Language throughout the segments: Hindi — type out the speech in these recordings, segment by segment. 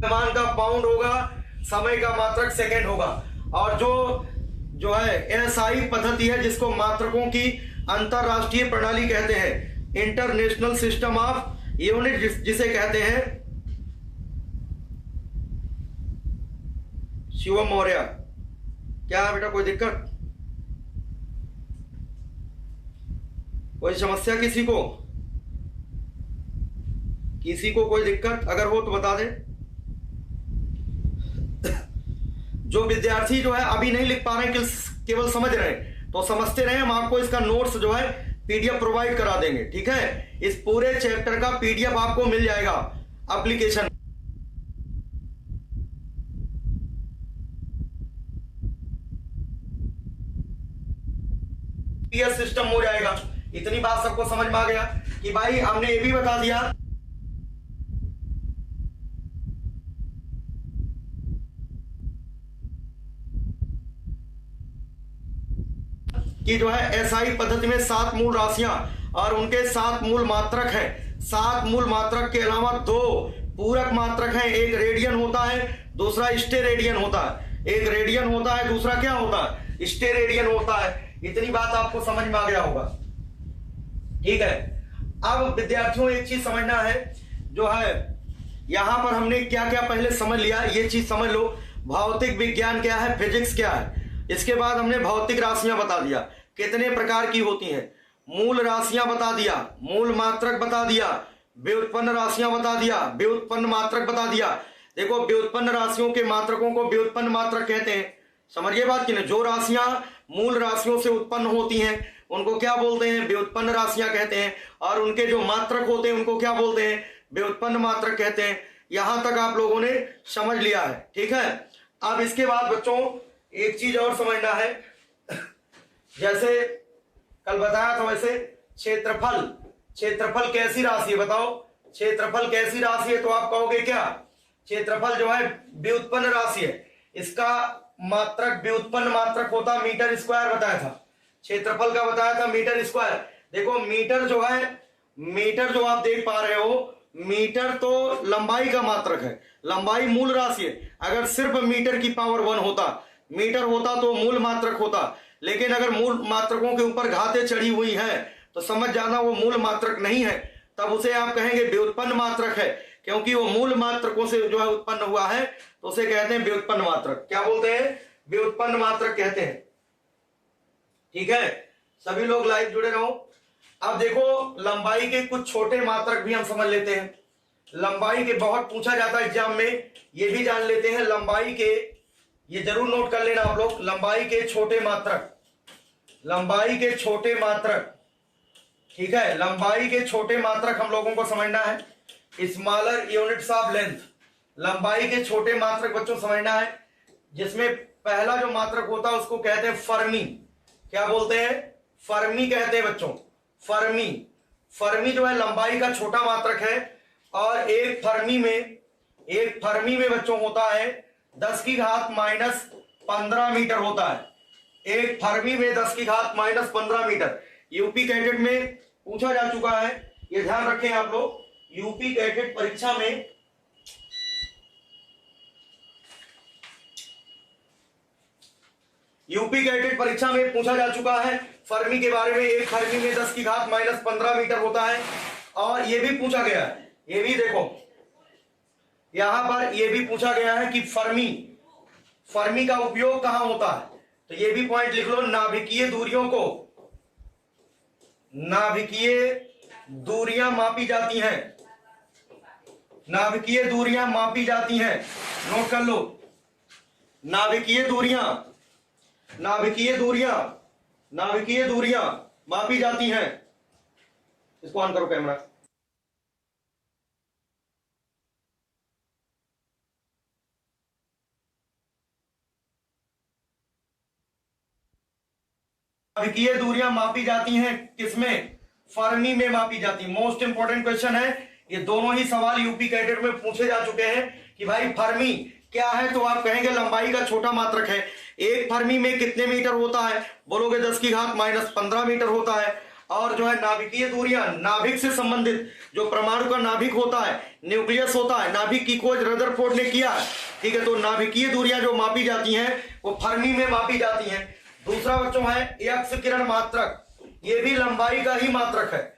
द्रव्यमान का पाउंड होगा, समय का मात्रक सेकंड होगा। और जो है एसआई पद्धति है जिसको मात्रकों की अंतरराष्ट्रीय प्रणाली कहते हैं, इंटरनेशनल सिस्टम ऑफ यूनिट जिसे कहते हैं। शिवम मौर्य, क्या है बेटा, कोई दिक्कत, कोई समस्या किसी को कोई दिक्कत अगर हो तो बता दे। जो विद्यार्थी जो है अभी नहीं लिख पा रहे हैं, केवल समझ रहे हैं, तो समझते रहे, हम आपको इसका नोट्स जो है पीडीएफ प्रोवाइड करा देंगे, ठीक है। इस पूरे चैप्टर का पीडीएफ आपको मिल जाएगा एप्लीकेशन। सिस्टम हो जाएगा। इतनी बात सबको समझ में आ गया कि भाई हमने ये भी बता दिया कि जो है एसआई पद्धति में 7 मूल राशियां और उनके 7 मूल मात्रक हैं। 7 मूल मात्रक के अलावा 2 पूरक मात्रक हैं। एक रेडियन होता है, दूसरा स्टेरेडियन होता है। एक रेडियन होता है, दूसरा क्या होता है, स्टेरेडियन होता है। इतनी बात आपको समझ में आ गया होगा, ठीक है। अब विद्यार्थियों एक चीज समझना है, जो है यहां पर हमने क्या क्या पहले समझ लिया, ये चीज समझ लो। भौतिक विज्ञान क्या है, फिजिक्स क्या है। इसके बाद हमने भौतिक राशियां बता दिया कितने प्रकार की होती हैं, मूल राशियां बता दिया, मूल मात्रक बता दिया, व्युत्पन्न राशियां बता दिया, व्युत्पन्न मात्रक बता दिया। देखो व्युत्पन्न राशियों के मात्रकों को व्युत्पन्न मात्रक कहते हैं, समझिए बात की ना। जो राशियां मूल राशियों से उत्पन्न होती हैं उनको क्या बोलते हैं, व्युत्पन्न राशियां कहते हैं। और उनके जो मात्रक होते हैं उनको क्या बोलते हैं, व्युत्पन्न मात्रक कहते हैं। यहां तक आप लोगों ने समझ लिया है, ठीक है। अब इसके बाद बच्चों एक चीज और समझना है, जैसे कल बताया था वैसे क्षेत्रफल कैसी राशि है, बताओ क्षेत्रफल कैसी राशि है। तो आप कहोगे क्या, क्षेत्रफल जो है व्युत्पन्न राशि है। इसका मात्रक व्युत्पन्न मात्रक होता मीटर स्क्वायर, बताया था। क्षेत्रफल का बताया था मीटर स्क्वायर। देखो मीटर जो है, मीटर जो आप देख पा रहे हो, मीटर तो लंबाई का मात्रक है, लंबाई मूल राशि है। अगर सिर्फ मीटर की पावर 1 होता, मीटर होता तो मूल मात्रक होता। लेकिन अगर मूल मात्रकों के ऊपर घातें चढ़ी हुई हैं तो समझ जाना वो मूल मात्रक नहीं है, तब उसे आप कहेंगे व्युत्पन्न मात्रक है। क्योंकि वो मूल मात्रकों से जो है उत्पन्न हुआ है तो उसे कहते हैं व्युत्पन्न मात्रक। क्या बोलते हैं, व्युत्पन्न मात्रक कहते हैं, ठीक है। सभी लोग लाइव जुड़े रहो। अब देखो लंबाई के कुछ छोटे मात्रक भी हम समझ लेते हैं। लंबाई के बहुत पूछा जाता है एग्जाम में, ये भी जान लेते हैं लंबाई के, ये जरूर नोट कर लेना आप लोग, लंबाई के छोटे मात्रक, लंबाई के छोटे मात्रक, ठीक है। लंबाई के छोटे मात्रक हम लोगों को समझना है, स्मॉलर यूनिट्स ऑफ लेंथ। लंबाई के छोटे मात्रक बच्चों समझना है, जिसमें पहला जो मात्रक होता है उसको कहते हैं फर्मी। क्या बोलते हैं, फर्मी कहते हैं बच्चों, फर्मी। फर्मी जो है लंबाई का छोटा मात्रक है। और एक फर्मी में बच्चों होता है 10 की घात -15 मीटर होता है। एक फर्मी में 10 की घात -15 मीटर। यूपी कैडेट में पूछा जा चुका है, ये ध्यान रखें आप लोग। यूपी कैडेट परीक्षा में पूछा जा चुका है फर्मी के बारे में। एक फर्मी में 10 की घात -15 मीटर होता है। और ये भी पूछा गया है, ये भी देखो यहां पर ये भी पूछा गया है कि फर्मी का उपयोग कहां होता है। तो ये भी पॉइंट लिख लो, नाभिकीय दूरियां मापी जाती हैं, नाभिकीय दूरियां मापी जाती हैं, नोट कर लो। नाभिकीय दूरियां मापी जाती हैं। इसको ऑन करो कैमरा। नाभिकीय दूरियां मापी जाती हैं किसमें, फर्मी में मापी जाती। मोस्ट इंपोर्टेंट क्वेश्चन है, ये दोनों ही सवाल यूपी कैडेट में पूछे जा चुके हैं कि भाई फर्मी क्या है। तो आप कहेंगे लंबाई का छोटा मात्रक है। एक फर्मी में कितने मीटर होता है, बोलोगे 10 की घात -15 मीटर होता है। और जो है नाभिकीय दूरियां, नाभिक से संबंधित जो परमाणु का नाभिक होता है, न्यूक्लियस होता है, नाभिक की खोज रदरफोर्ड ने किया, ठीक है। तो नाभिकीय दूरियां जो मापी जाती हैं वो फर्मी में मापी जाती हैं। दूसरा बच्चों है एक्स किरण मात्रक, ये भी लंबाई का ही मात्रक है।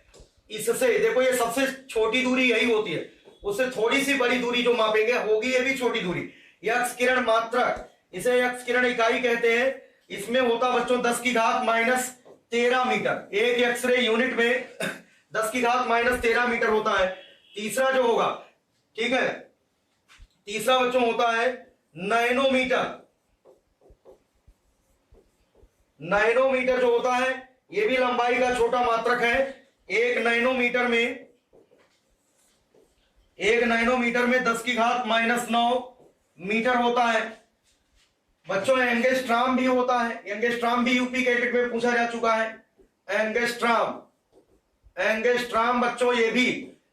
इससे देखो ये सबसे छोटी दूरी यही होती है, उससे थोड़ी सी बड़ी दूरी जो मापेंगे होगी ये भी छोटी दूरी, एक्स किरण मात्रक, इसे एक्स किरण इकाई कहते हैं। इसमें होता बच्चों 10 की घात माइनस 13 मीटर, एक एक्सरे यूनिट में 10 की घात माइनस 13 मीटर होता है। तीसरा जो होगा, ठीक है, तीसरा बच्चों होता है नैनोमीटर। नैनोमीटर जो होता है ये भी लंबाई का छोटा मात्रक है। एक नैनोमीटर में 10 की घात माइनस 9 मीटर होता है। बच्चों एंगस्ट्राम भी होता है, एंगस्ट्राम भी यूपी कैटेट में पूछा जा चुका है। एंगस्ट्राम बच्चों ये भी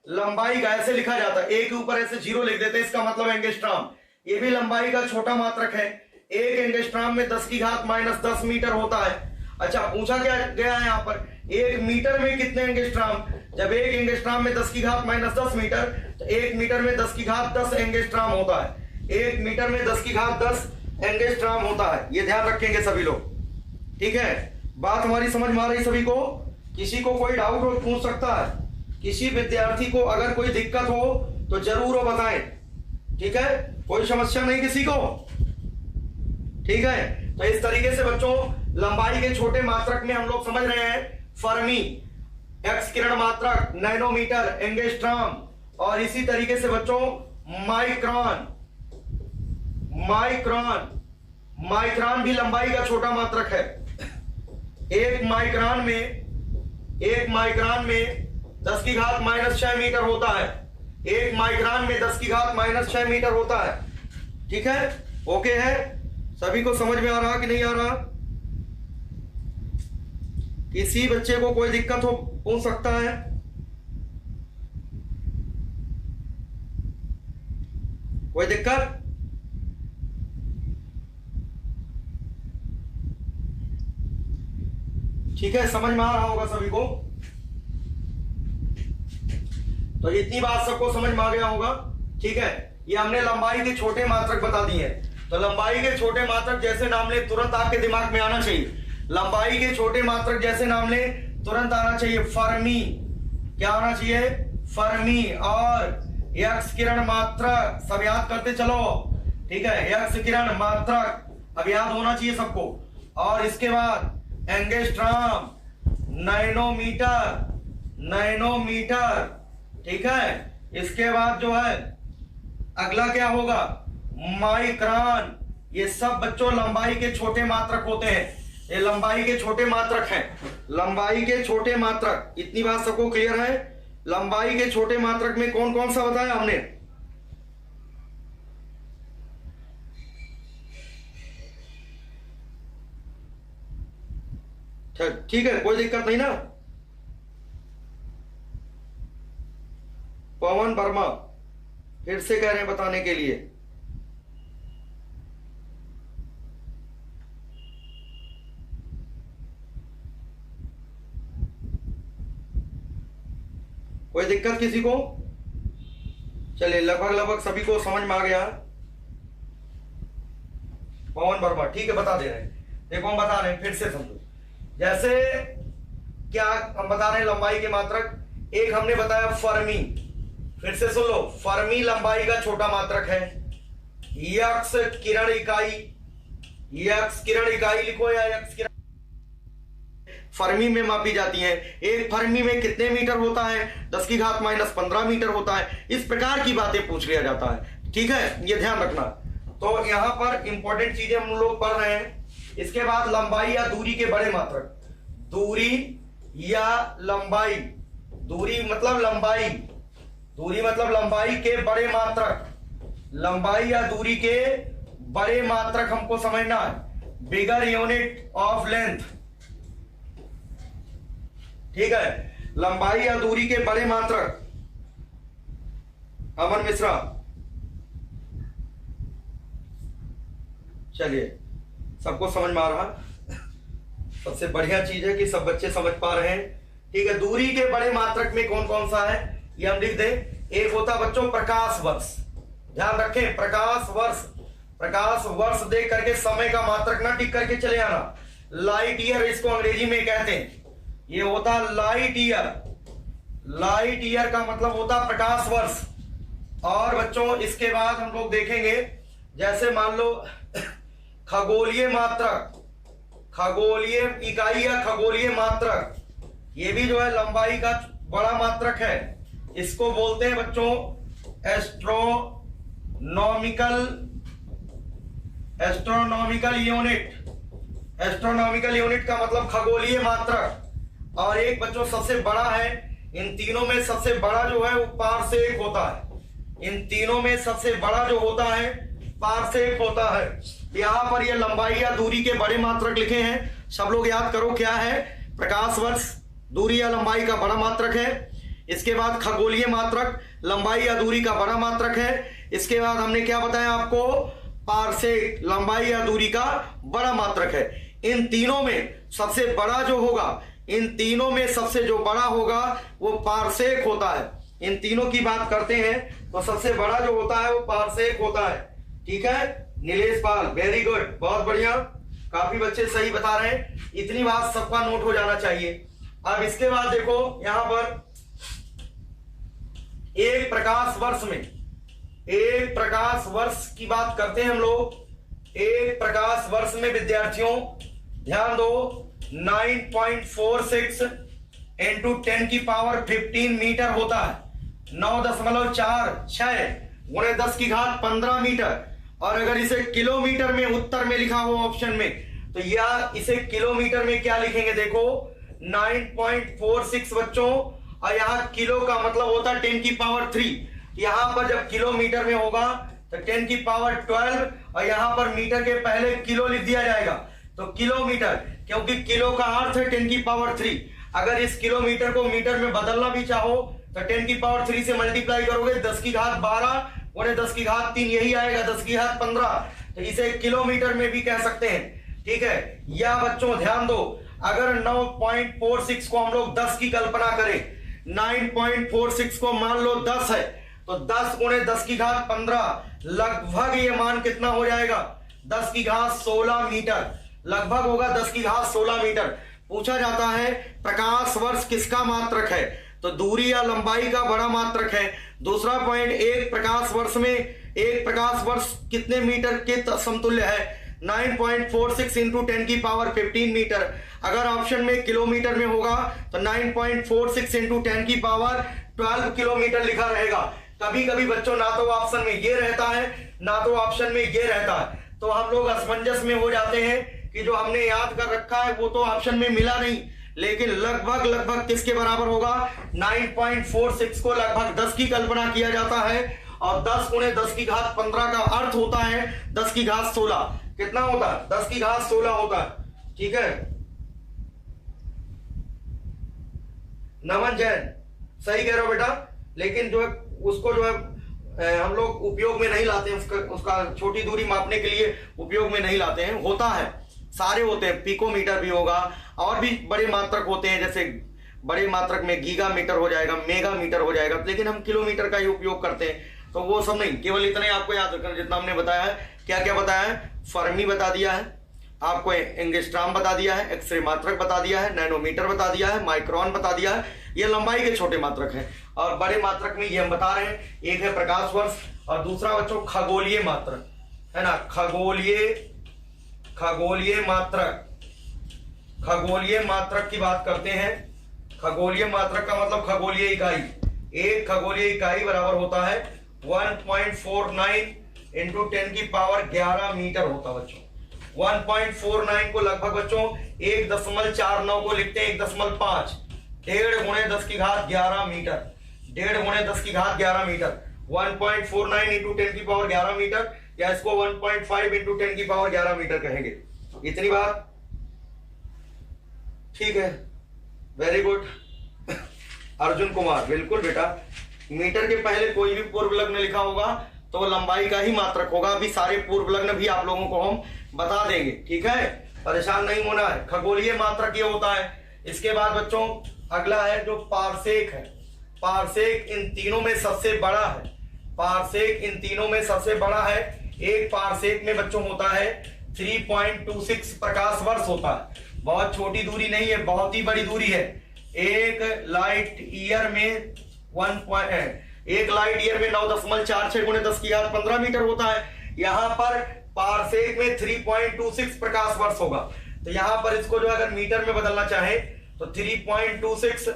लंबाई का, ऐसे लिखा जाता है, एक के ऊपर ऐसे जीरो लिख देते हैं, इसका मतलब एंगस्ट्राम, ये भी लंबाई का छोटा मात्रक है। एक एंगस्ट्राम में 10 की घात माइनस 10 मीटर होता है। अच्छा, पूछा क्या गया है यहाँ पर, एक मीटर में कितने एंगस्ट्राम, जब एक एंगस्ट्राम में 10 की घात माइनस 10 मीटर, तो एक मीटर में 10 की घात 10 एंगस्ट्राम होता है। एक मीटर में 10 की घात 10 एंगस्ट्राम होता है, ये ध्यान रखेंगे सभी लोग, ठीक है। बात हमारी समझ में आ रही सभी को? किसी को कोई डाउट हो पूछ सकता है, किसी विद्यार्थी को अगर कोई दिक्कत हो तो जरूर वो बताएं, ठीक है, कोई समस्या नहीं किसी को, ठीक है। तो इस तरीके से बच्चों लंबाई के छोटे मात्रक में हम लोग समझ रहे हैं फर्मी, एक्स किरण मात्रक, नैनोमीटर, एंगस्ट्राम, और इसी तरीके से बच्चों माइक्रोन। माइक्रोन भी लंबाई का छोटा मात्रक है। एक माइक्रोन में 10 की घात माइनस 6 मीटर होता है। एक माइक्रोन में 10 की घात माइनस 6 मीटर होता है, ठीक है। ओके है, सभी को समझ में आ रहा कि नहीं आ रहा? किसी बच्चे को कोई दिक्कत हो पूछ सकता है? कोई दिक्कत? ठीक है, समझ में आ रहा होगा सभी को। तो इतनी बात सबको समझ में आ गया होगा, ठीक है। ये हमने लंबाई के छोटे मात्रक बता दिए। तो लंबाई के छोटे मात्रक जैसे नाम ले तुरंत आपके दिमाग में आना चाहिए, लंबाई के छोटे मात्रक जैसे नाम ले तुरंत आना चाहिए फर्मी। क्या आना चाहिए? फर्मी। और एक्स किरण मात्रक सब याद करते चलो, ठीक है, एक्स किरण मात्रक अब याद होना चाहिए सबको। और इसके बाद एंगस्ट्राम, नैनोमीटर, ठीक है। इसके बाद जो है अगला क्या होगा? माइक्रोन। ये सब बच्चों लंबाई के छोटे मात्रक होते हैं, ये लंबाई के छोटे मात्रक हैं, लंबाई के छोटे मात्रक। इतनी बात सबको क्लियर है? लंबाई के छोटे मात्रक में कौन कौन सा बताया हमने? ठीक है, कोई दिक्कत नहीं ना? पवन वर्मा फिर से कह रहे हैं बताने के लिए। कोई दिक्कत किसी को? चलिए, लगभग सभी को समझ में आ गया। पवन वर्मा, ठीक है, बता दे रहे हैं। देखो हम बता रहे हैं, फिर से समझो। जैसे क्या हम बता रहे हैं लंबाई के मात्रक, एक हमने बताया फर्मी, फिर से सुन लो, फर्मी लंबाई का छोटा मात्रक है। एक्स किरण इकाई लिखो, या एक्स किरण फर्मी में मापी जाती है। एक फर्मी में कितने मीटर होता है? 10 की घात माइनस 15 मीटर होता है। इस प्रकार की बातें पूछ लिया जाता है, ठीक है, ये ध्यान रखना। तो यहां पर इंपॉर्टेंट चीजें हम लोग पढ़ रहे हैं। इसके बाद लंबाई या दूरी के बड़े मात्रक, दूरी या लंबाई, दूरी मतलब लंबाई के बड़े मात्रक, लंबाई या दूरी के बड़े मात्रक हमको समझना है। बिगर यूनिट ऑफ लेंथ, ठीक है, लंबाई या दूरी के बड़े मात्रक। अमन मिश्रा, चलिए, सबको समझ में आ रहा? सबसे बढ़िया चीज है कि सब बच्चे समझ पा रहे हैं, ठीक है, दूरी के बड़े मात्रक में कौन कौन सा है ये हम लिख दें। एक होता बच्चों प्रकाश वर्ष, ध्यान रखें, प्रकाश वर्ष, प्रकाश वर्ष देख करके समय का मात्रक ना टिक करके चले आना। लाइट ईयर इसको अंग्रेजी में कहते हैं, ये होता लाइट ईयर। लाइट ईयर का मतलब होता प्रकाश वर्ष। और बच्चों इसके बाद हम लोग देखेंगे, जैसे मान लो खगोलीय मात्रक, खगोलीय इकाई या खगोलीय मात्रक, ये भी जो है लंबाई का बड़ा मात्रक है। इसको बोलते हैं बच्चों एस्ट्रोनॉमिकल यूनिट। एस्ट्रोनॉमिकल यूनिट का मतलब खगोलीय मात्रक। और एक बच्चों सबसे बड़ा है, इन तीनों में सबसे बड़ा जो है वो पारसेक होता है। इन तीनों में सबसे बड़ा जो होता है पारसेक होता है। यहां पर ये लंबाई या दूरी के बड़े मात्रक लिखे हैं, सब लोग याद करो क्या है। प्रकाश वर्ष दूरी या लंबाई का बड़ा मात्रक है। इसके बाद खगोलीय मात्रक लंबाई या दूरी का बड़ा मात्रक है। इसके बाद हमने क्या बताया आपको, पारसेक लंबाई या दूरी का बड़ा मात्रक है। इन तीनों में सबसे बड़ा जो होगा, इन तीनों में सबसे जो बड़ा होगा वो पारसेक होता है। इन तीनों की बात करते हैं तो सबसे बड़ा जो होता है वो पारसेक होता है। ठीक है नीलेश पाल, वेरी गुड, बहुत बढ़िया, काफी बच्चे सही बता रहे हैं। इतनी बात सबका नोट हो जाना चाहिए। अब इसके बाद देखो यहां पर एक प्रकाश वर्ष में, एक प्रकाश वर्ष की बात करते हैं हम लोग। एक प्रकाश वर्ष में विद्यार्थियों ध्यान दो, 9.46 इंटू 10 की पावर 15 मीटर होता है। 9.46 गुणे 10 की घात 15 मीटर। और अगर इसे किलोमीटर में उत्तर में लिखा हो ऑप्शन में, तो या इसे किलोमीटर में क्या लिखेंगे, देखो 9.46 बच्चों, और यहाँ किलो का मतलब होता है 10 की पावर 3। यहां पर जब किलोमीटर में होगा तो 10 की पावर 12, और यहां पर मीटर के पहले किलो लिख दिया जाएगा, तो किलोमीटर, क्योंकि किलो का अर्थ है 10 की पावर 3। अगर इस किलोमीटर को मीटर में बदलना भी चाहो तो 10 की पावर 3 से मल्टीप्लाई करोगे, 10 की घात 12 गुणे 10 की घात 3 यही आएगा, 10 की घात 15। तो इसे किलोमीटर में भी कह सकते हैं। ठीक है, या बच्चों ध्यान दो, अगर 9.46 को हम लोग 10 की कल्पना करें, 9.46 को मान लो 10 है, तो 10 गुणे 10 की घात 15, लगभग ये मान कितना हो जाएगा, 10 की घात 16 मीटर, लगभग होगा 10 की घात 16 मीटर। पूछा जाता है प्रकाश वर्ष किसका मात्रक है, तो दूरी या लंबाई का बड़ा मात्रक है। दूसरा पॉइंट, एक प्रकाश वर्ष में एक प्रकाश वर्ष कितने मीटर के समतुल्य है, 9.46 इंटू 10 की पावर 15 मीटर। अगर ऑप्शन में किलोमीटर में होगा तो 9.46 इंटू 10 की पावर 12 किलोमीटर लिखा रहेगा। कभी कभी बच्चों ना तो ऑप्शन में ये रहता है ना तो ऑप्शन में ये रहता है, तो हम लोग असमंजस में हो जाते हैं कि जो हमने याद कर रखा है वो तो ऑप्शन में मिला नहीं, लेकिन लगभग लगभग किसके बराबर होगा, 9.46 को लगभग 10 की कल्पना किया जाता है, और 10 गुणे 10 की घात 15 का अर्थ होता है 10 की घात 16। कितना होता है, 10 की घात 16 होता है। ठीक है, नमन जैन सही कह रहे हो बेटा, लेकिन जो है उसको जो है हम लोग उपयोग में नहीं लाते हैं, उसका छोटी दूरी मापने के लिए उपयोग में नहीं लाते हैं। होता है, सारे होते हैं, पिकोमीटर भी होगा, और भी बड़े मात्रक होते हैं, जैसे बड़े मात्रक में गीगा मीटर हो जाएगा, मेगा मीटर हो जाएगा, लेकिन हम किलोमीटर का ही उपयोग करते हैं। तो वो सब नहीं, केवल इतना ही आपको याद रखना जितना हमने बताया है। क्या क्या बताया है, फर्मी बता दिया है आपको, एंगस्ट्रॉम बता दिया है, एक्सरे मात्रक बता दिया है, नैनोमीटर बता दिया है, माइक्रोन बता दिया है। ये लंबाई के छोटे मात्रक हैं, और बड़े मात्रक में ये हम बता रहे हैं, एक है प्रकाश वर्ष और दूसरा बच्चों खगोलीय मात्रक है ना, खगोलीय मात्रक। खगोलीय मात्रक की बात करते हैं। खगोलीय मात्रक का मतलब खगोलीय इकाई। एक खगोलीय इकाई बराबर होता है 1.49 इंटू 10 की पावर 11 मीटर होता बच्चों। 1.49 को लगभग बच्चों 1.49 को लिखते हैं 1.5, 1.5 गुणे 10 की घात 11 मीटर, 1.5 गुणे 10 की घात 11 मीटर। 1.49 इंटू 10 की पावर 11 मीटर, या इसको 1.5 इंटू 10 की पावर 11 मीटर कहेंगे। इतनी बात ठीक है, वेरी गुड अर्जुन कुमार, बिल्कुल बेटा, मीटर के पहले कोई भी पूर्व लग्न लिखा होगा तो वो लंबाई का ही मात्रक होगा। अभी सारे पूर्व लग्न भी आप लोगों को हम बता देंगे, ठीक है, परेशान नहीं होना है। खगोलीय मात्रक ये होता है। इसके बाद बच्चों अगला है जो पारसेक है। पारसेक इन तीनों में सबसे बड़ा है। पारसेक इन तीनों में सबसे बड़ा है। एक पारसेक में बच्चों होता है 3.26 प्रकाश वर्ष होता है। बहुत छोटी दूरी नहीं है, बहुत ही बड़ी दूरी है। एक लाइट ईयर में 9.46 गुणे 10 की घात 15 मीटर होता है। यहां पर पारसेक में 3.26 प्रकाश वर्ष होगा। तो यहां पर इसको जो अगर मीटर में बदलना चाहे तो 3.26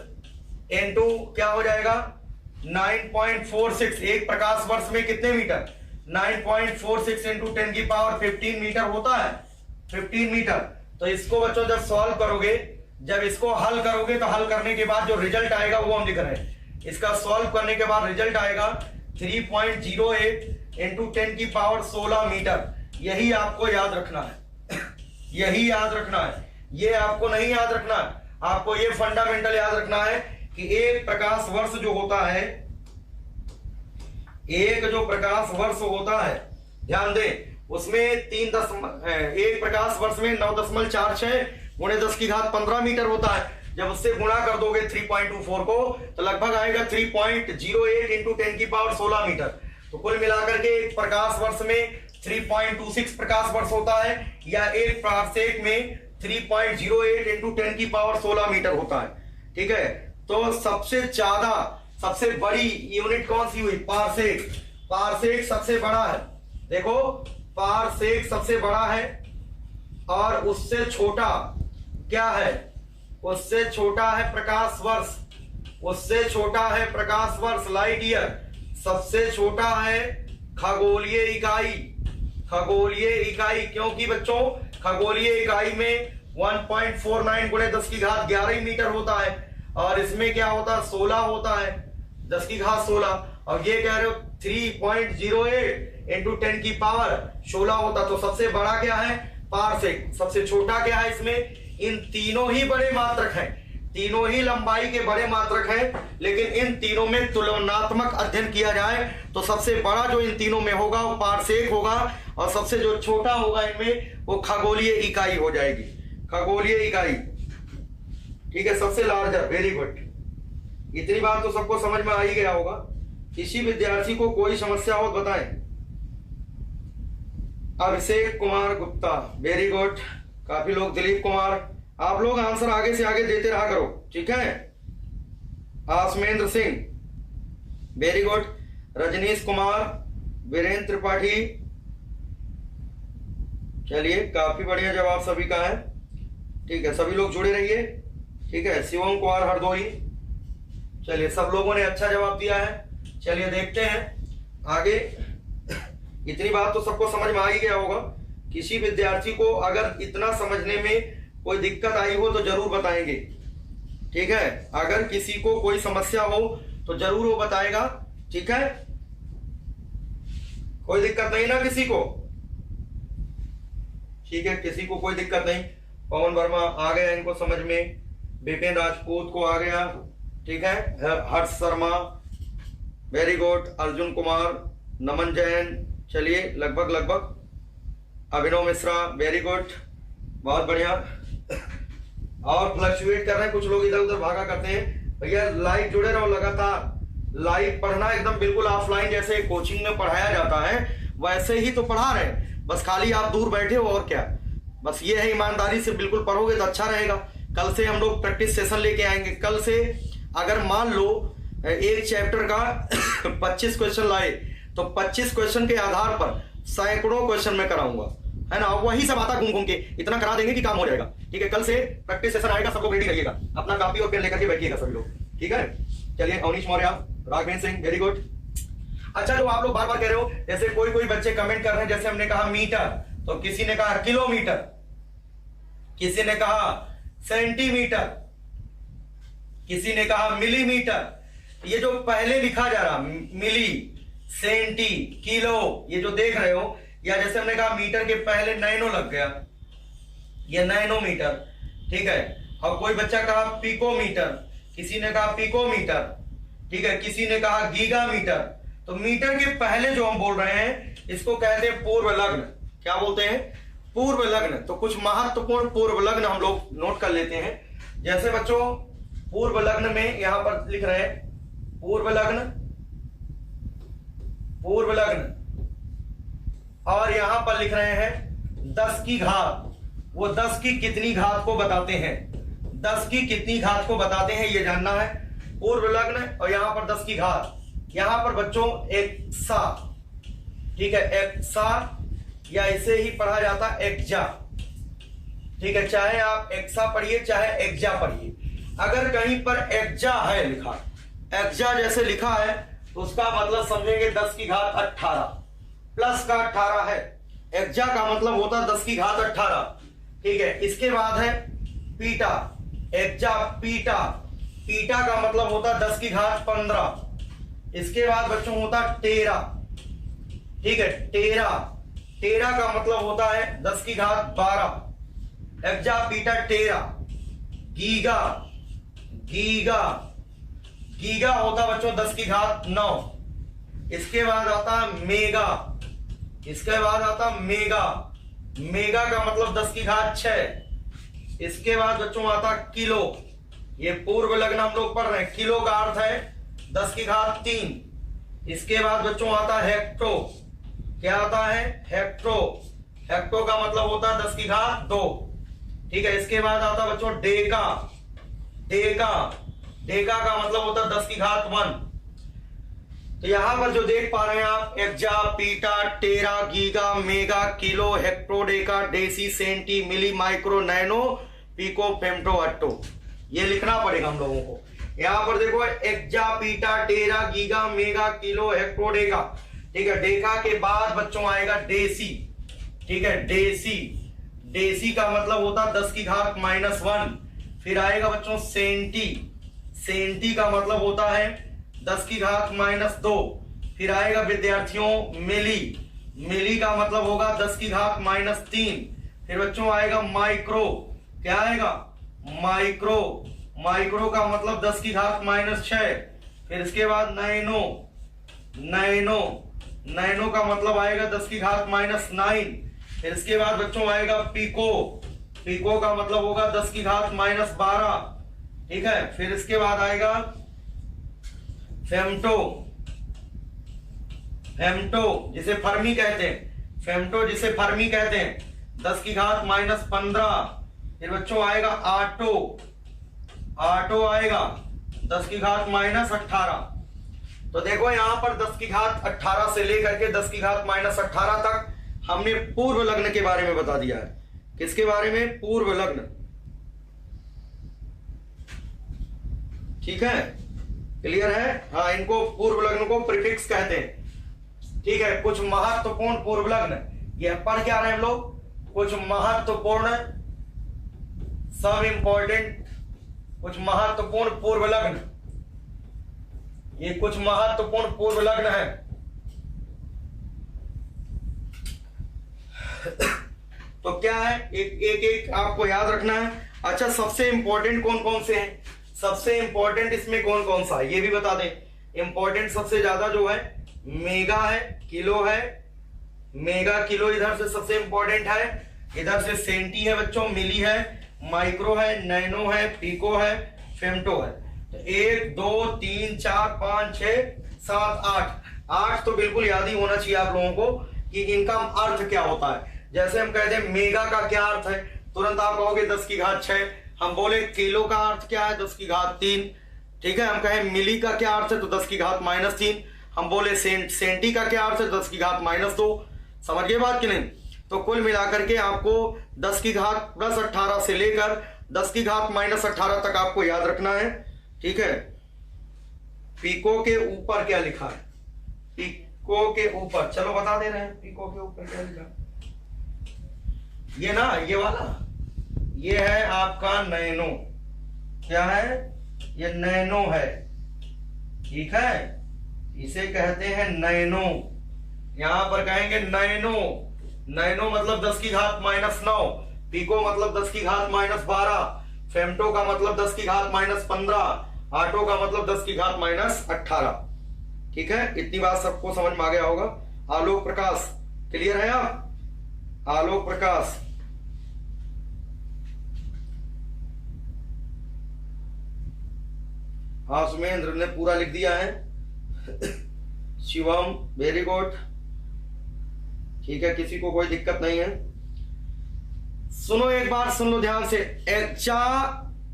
इंटू क्या हो जाएगा 9.46। एक प्रकाश वर्ष में कितने मीटर 9.46 इंटू 10 की पावर 15 मीटर होता है। 15 मीटर। तो इसको बच्चों जब सॉल्व करोगे, जब इसको हल करोगे तो हल करने के बाद जो रिजल्ट आएगा वो हम लिख रहे हैं। इसका सॉल्व करने के बाद रिजल्ट आएगा 3.08 इंटू 10 की पावर 16 मीटर। यही आपको याद रखना है। यही याद रखना है, ये आपको नहीं याद रखना है। आपको ये फंडामेंटल याद रखना है कि एक प्रकाश वर्ष जो होता है, एक जो प्रकाश वर्ष होता है, ध्यान दें, उसमें एक प्रकाश वर्ष में 9.46 गुणे 10 की घात 15 मीटर होता है। जब उससे गुणा कर दोगे 3.24 को तो लगभग आएगा 3.08 इंटू 10 की पावर 16 मीटर। तो कुल मिलाकर के एक प्रकाश वर्ष में 3.26 प्रकाश वर्ष होता है, या एक पारसेक में 3.08 इंटू 10 की पावर 16 मीटर होता है। ठीक है, तो सबसे ज्यादा सबसे बड़ी यूनिट कौन सी हुई पारसेक। पारसेक सबसे बड़ा है। देखो पारसेक सबसे बड़ा है और उससे छोटा क्या है, उससे छोटा है प्रकाश वर्ष। उससे छोटा है प्रकाश वर्ष लाइट ईयर। सबसे छोटा है खगोलीय इकाई। खगोलीय इकाई क्योंकि बच्चों खगोलीय इकाई में 1.49 गुणे 10 की घात 11 मीटर होता है, और इसमें क्या होता है 16 होता है 10 की घात 16। और ये कह रहे हो 3.08 इंटू 10 की पावर 16 होता। तो सबसे बड़ा क्या है पारसेक, सबसे छोटा क्या है इसमें। इन तीनों ही बड़े मात्रक हैं, तीनों ही लंबाई के बड़े मात्रक हैं, लेकिन इन तीनों में तुलनात्मक अध्ययन किया जाए तो सबसे बड़ा जो इन तीनों में होगा वो पारसेक होगा, और सबसे जो छोटा होगा इनमें वो खगोलीय इकाई हो जाएगी। खगोलीय इकाई, ठीक है, सबसे लार्जर। Very good. इतनी बात तो सबको समझ में आ ही गया होगा। किसी विद्यार्थी को कोई समस्या हो बताएं। Abhishek Kumar Gupta, very good. काफी लोग, दिलीप कुमार, आप लोग आंसर आगे से आगे देते रहा करो, ठीक है। आसमेंद्र सिंह, वेरी गुड। रजनीश कुमार, वीरेंद्र त्रिपाठी, चलिए काफी बढ़िया जवाब सभी का है, ठीक है। सभी लोग जुड़े रहिए, ठीक है। शिवम कुमार हरदोई, चलिए सब लोगों ने अच्छा जवाब दिया है। चलिए देखते हैं आगे। इतनी बात तो सबको समझ में आ ही गया होगा। किसी विद्यार्थी को अगर इतना समझने में कोई दिक्कत आई हो तो जरूर बताएंगे, ठीक है। अगर किसी को कोई समस्या हो तो जरूर वो बताएगा, ठीक है। कोई दिक्कत नहीं ना किसी को, ठीक है, किसी को कोई दिक्कत नहीं। पवन वर्मा आ गया इनको समझ में, विपिन राजपूत को आ गया, ठीक है। हर्ष शर्मा, वेरी गुड। अर्जुन कुमार, नमन जैन, चलिए लगभग। अभिनव मिश्रा, वेरी गुड, बहुत बढ़िया। और फ्लक्चुएट कर रहे हैं कुछ लोग, इधर उधर भागा करते हैं। भैया लाइव जुड़े रहो लगातार। लाइव पढ़ना एकदम बिल्कुल ऑफलाइन जैसे कोचिंग में पढ़ाया जाता है वैसे ही तो पढ़ा रहे हैं, बस खाली आप दूर बैठे हो और क्या। बस ये है, ईमानदारी से बिल्कुल पढ़ोगे तो अच्छा रहेगा। कल से हम लोग प्रैक्टिस सेशन लेके आएंगे। कल से अगर मान लो एक चैप्टर का 25 क्वेश्चन लाए तो 25 क्वेश्चन के आधार पर सैकड़ों क्वेश्चन मैं कराऊंगा, है ना। वही सब आता घूम घूम के इतना करा देंगे कि काम हो जाएगा, ठीक है। कल से प्रैक्टिस सेशन आएगा, सब लोग रेडी रहिएगा, अपना कॉपी और पेन लेकर के बैठिएगा सभी लोग, ठीक है। चलिए अवनीश मौर्य, राघवेंद्र सिंह, वेरी गुड। अच्छा, जो आप लोग बार बार कह रहे हो, जैसे कोई बच्चे कमेंट कर रहे हैं, जैसे हमने कहा मीटर तो किसी ने कहा किलोमीटर, किसी ने कहा सेंटीमीटर, किसी ने कहा मिलीमीटर। ये जो पहले लिखा जा रहा मिली, सेंटी, किलो, ये जो देख रहे हो, या जैसे हमने कहा मीटर के पहले नैनो लग गया, ये नैनोमीटर, ठीक है। और कोई बच्चा कहा पिकोमीटर, किसी ने कहा पिकोमीटर, ठीक है, किसी ने कहा गीगामीटर। तो मीटर के पहले जो हम बोल रहे हैं इसको कहते हैं पूर्व लग्न। क्या बोलते हैं? पूर्व लग्न। तो कुछ महत्वपूर्ण पूर्व लग्न हम लोग नोट कर लेते हैं। जैसे बच्चों पूर्व लग्न में यहां पर लिख रहे हैं पूर्व लग्न, पूर्व लग्न, और यहां पर लिख रहे हैं 10 की घात। वो 10 की कितनी घात को बताते हैं, 10 की कितनी घात को बताते हैं ये जानना है। पूर्व लग्न और यहां पर 10 की घात। यहां पर बच्चों एक्सा, ठीक है, एक्सा या इसे ही पढ़ा जाता है एक्जा, ठीक है, चाहे आप एक्सा पढ़िए चाहे एक्जा पढ़िए। अगर कहीं पर एक्जा है लिखा, एक्जा जैसे लिखा है तो उसका मतलब समझेंगे 10 की घात 18 प्लस का 18 है। एक्जा का मतलब होता है 10 की घात 18, ठीक है। इसके बाद है पीटा, एक्जा पीटा, पीटा का मतलब होता है 10 की घात 15। इसके बाद बच्चों होता है टेरा, ठीक है, टेरा, टेरा का मतलब होता है 10 की घात 12। एक्जा peta tera. Giga, giga, giga होता बच्चों 10 की घात 9। इसके बाद आता है मेगा, इसके बाद आता मेगा, मेगा का मतलब 10 की घात 6। इसके बाद बच्चों आता किलो, ये पूर्व लग्न हम लोग पढ़ रहे हैं, किलो का अर्थ है 10 की घात 3। इसके बाद बच्चों आता हेक्टो, क्या आता है हेक्टो, हेक्टो का मतलब होता है 10 की घात 2, ठीक है। इसके बाद आता बच्चों डेका, डेका, डेका का मतलब होता है 10 की घात 1। तो यहां पर जो देख पा रहे हैं आप exa peta tera giga mega kilo hecto deca deci centi milli micro nano pico femto atto, ये लिखना पड़ेगा हम लोगों को। यहां पर देखो एक्जा peta tera giga mega kilo हेक्टोडेका, ठीक है। डेका के बाद बच्चों आएगा डेसी, ठीक है, डेसी, डेसी का मतलब होता है 10 की घात -1। फिर आएगा बच्चों सेंटी, सेंटी का मतलब होता है 10 की घात -2। फिर आएगा विद्यार्थियों मिली, मिली का मतलब होगा 10 की घात -3। फिर बच्चों आएगा माइक्रो, क्या आएगा माइक्रो, माइक्रो का मतलब 10 की घात -6। फिर इसके बाद नैनो, नैनो, नैनो का मतलब आएगा 10 की घात -9। फिर इसके बाद बच्चों आएगा पिको, पिको का मतलब होगा 10 की घात -12, ठीक है। फिर इसके बाद आएगा फेम्टो, फेम्टो जिसे फर्मी कहते हैं, फेम्टो जिसे फर्मी कहते हैं 10 की घात -15। फिर बच्चों आएगा आटो, आटो आएगा 10 की घात -18। तो देखो यहां पर 10 की घात 18 से लेकर के 10 की घात -18 तक हमने पूर्व लग्न के बारे में बता दिया है। किसके बारे में, पूर्व लग्न, ठीक है, क्लियर है। हाँ, इनको पूर्व लग्न को प्रीफिक्स कहते हैं, ठीक है। कुछ महत्वपूर्ण पूर्व लग्न, ये पढ़ क्या रहे हैं हम लोग, कुछ महत्वपूर्ण, सब इंपॉर्टेंट, कुछ महत्वपूर्ण पूर्व लग्न, ये कुछ महत्वपूर्ण पूर्व लग्न है। तो क्या है, एक एक एक आपको याद रखना है। अच्छा, सबसे इंपॉर्टेंट कौन कौन से हैं, सबसे इंपॉर्टेंट इसमें कौन कौन सा है ये भी बता दें। इंपॉर्टेंट सबसे ज्यादा जो है मेगा है, किलो है, मेगा किलो इधर से सबसे इंपॉर्टेंट है, इधर से सेंटी है बच्चों, मिली है, माइक्रो है, नैनो है, पिको है, फेम्टो है। तो 1 2 3 4 5 6 7 8, 8 तो बिल्कुल याद ही होना चाहिए आप लोगों को कि इनका अर्थ क्या होता है। जैसे हम कहते हैं मेगा का क्या अर्थ है, तुरंत आप कहोगे 10 की घात 6। हम बोले किलो का अर्थ क्या है, 10 की घात 3, ठीक है। हम कहें मिली का क्या अर्थ है तो 10 की घात -3। हम बोले सेंटी का क्या अर्थ है, 10 की घात -2। समझ गए बात कि नहीं। तो कुल मिलाकर के आपको 10 की घात +18 से लेकर 10 की घात -18 तक आपको याद रखना है, ठीक है। पिको के ऊपर क्या लिखा है, पिको के ऊपर चलो बता दे रहे हैं, पिको के ऊपर क्या लिखा है, ये ना, ये वाला, ये है आपका नैनो, क्या है, ये नैनो है, ठीक है, इसे कहते हैं नैनो। यहां पर कहेंगे नैनो, नैनो मतलब 10 की घात -9, पिको मतलब 10 की घात -12, फेम्टो का मतलब 10 की घात -15, आटो का मतलब 10 की घात -18, ठीक है। इतनी बात सबको समझ में आ गया होगा। आलोक प्रकाश क्लियर है आप, आलोक प्रकाश, हाँ सुमेंद्र ने पूरा लिख दिया है। शिवम वेरी गुड, ठीक है, किसी को कोई दिक्कत नहीं है। सुनो एक बार, सुन लो ध्यान से। एक्जा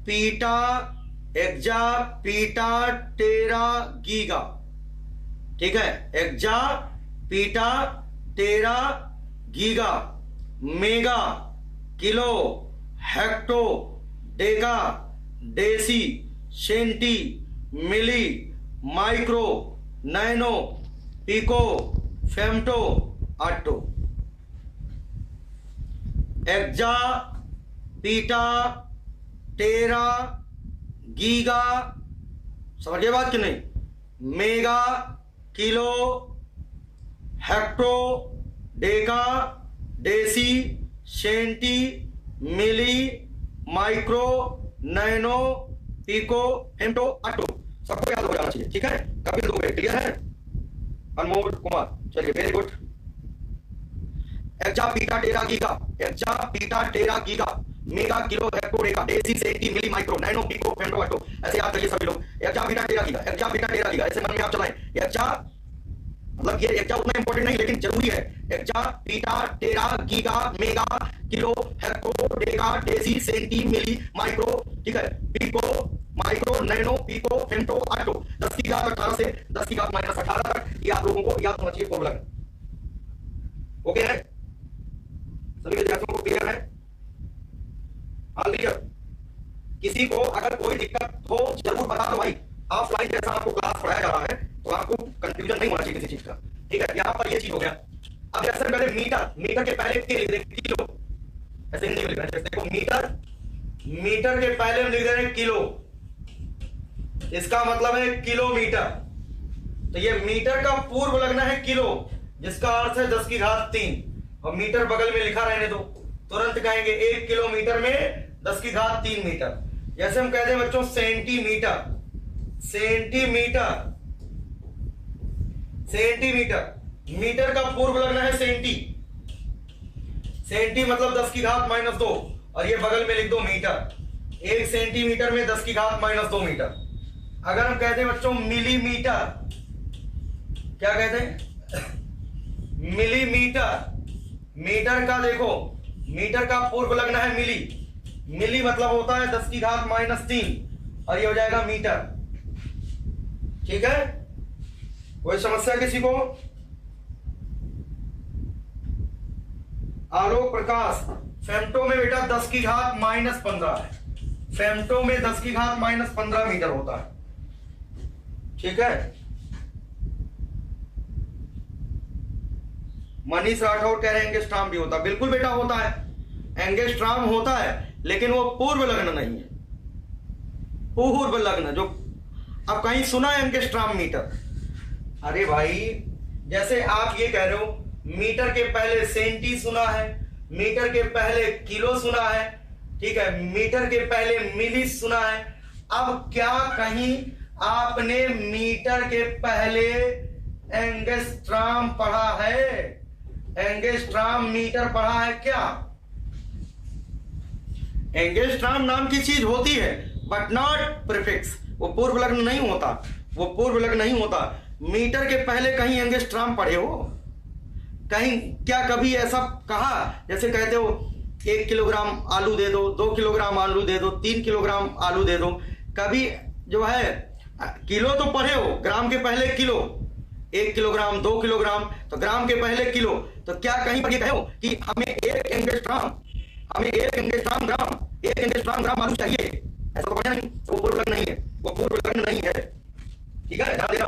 पीटा टेरा गीगा, ठीक है, exa peta tera giga, mega kilo hecto deca deci centi milli micro nano pico femto atto. Exa peta tera giga, समझिए बात कि नहीं, mega kilo hecto deca deci centi milli micro nano pico femto atto. सबको याद हो जाना चाहिए, ठीक है। कपिल दुबे क्लियर है। अनमोल कुमार, चलिए very good. Exa peta tera giga, mega kilo hecto deca deci centi milli micro nano pico femto atto. ऐसे याद करिए सभी लोग। एक्जा पीटा टेरा गीगा, ऐसे मन में आप चलाएं। एक्जा मतलब ये एक्जा उतना इंपॉर्टेंट नहीं लेकिन जरूरी है। Exa peta tera giga, mega kilo hecto deca deci centi milli micro, ठीक है, pico micro nano pico femto atto. 10 की घात 18 से 10 की घात -18 तक ये आप लोगों को याद होना चाहिए फॉर्मूला। ओके है, सभी विद्यार्थियों को क्लियर है? क्लियर? किसी को अगर कोई दिक्कत हो जरूर बता दो भाई। ऑफलाइन जैसा आपको क्लास पढ़ाया जा रहा है तो आपको कंफ्यूजन नहीं होना चाहिए किसी चीज का, ठीक है। यहाँ पर ये चीज हो गया। अब जैसे पहले मीटर के पहले किलो, ऐसे हिंदी में लिख रहे हैं, देखो मीटर के पहले हम लिख रहे हैं किलो, इसका मतलब है किलोमीटर। तो ये मीटर का पूर्व लगना है किलो, जिसका अर्थ है 10 की घात 3, और मीटर बगल में लिखा रहने दो, तुरंत कहेंगे 1 किलोमीटर में 10 की घात 3 मीटर। जैसे हम कहते हैं बच्चों सेंटीमीटर, मीटर का पूर्व लगना है सेंटी मतलब 10 की घात -2, और ये बगल में लिख दो मीटर। 1 सेंटीमीटर में 10 की घात -2 मीटर। अगर हम कहते हैं बच्चों मिलीमीटर, क्या कहते हैं, मिलीमीटर, मीटर का देखो, मीटर का पूर्व लगना है मिली मतलब होता है 10 की घात -3, और ये हो जाएगा मीटर, ठीक है। कोई समस्या किसी को? आलोक प्रकाश, फेम्टो में बेटा 10 की घात -15 है, फेम्टो में 10 की घात -15 मीटर होता है, ठीक है। मनीष राठौर कह रहे हैं एंगस्ट्राम भी होता है। बिल्कुल बेटा होता है, एंगस्ट्राम होता है, लेकिन वो पूर्व लग्न नहीं है। पूर्व लग्न जो अब कहीं सुना है एंगस्ट्राम मीटर? अरे भाई, जैसे आप ये कह रहे हो मीटर के पहले सेंटी सुना है, मीटर के पहले किलो सुना है, ठीक है, मीटर के पहले मिली सुना है। अब क्या कहीं आपने मीटर के पहले एंगस्ट्राम पढ़ा है? एंगस्ट्राम मीटर पढ़ा है क्या? एंगस्ट्राम नाम की चीज होती है, बट नॉट प्रीफिक्स। वो पूर्व लग्न नहीं होता, वो पूर्व लग्न नहीं होता। मीटर के पहले कहीं एंगस्ट्राम पढ़े हो? कहीं क्या कभी ऐसा कहा, जैसे कहते हो 1 किलोग्राम आलू दे दो, 2 किलोग्राम आलू दे दो, 3 किलोग्राम आलू दे दो? कभी जो है किलो तो पढ़े हो, ग्राम के पहले किलो, 1 किलोग्राम 2 किलोग्राम, तो ग्राम के पहले किलो। तो क्या कहीं पर ये कहो कि हमें 1 एंगस्ट्राम ग्राम आलू चाहिए? ऐसा तो पढ़ा नहीं, वो पूर्व लग्न नहीं है, वो पूर्व लग्न नहीं है, ठीक है, ध्यान देना।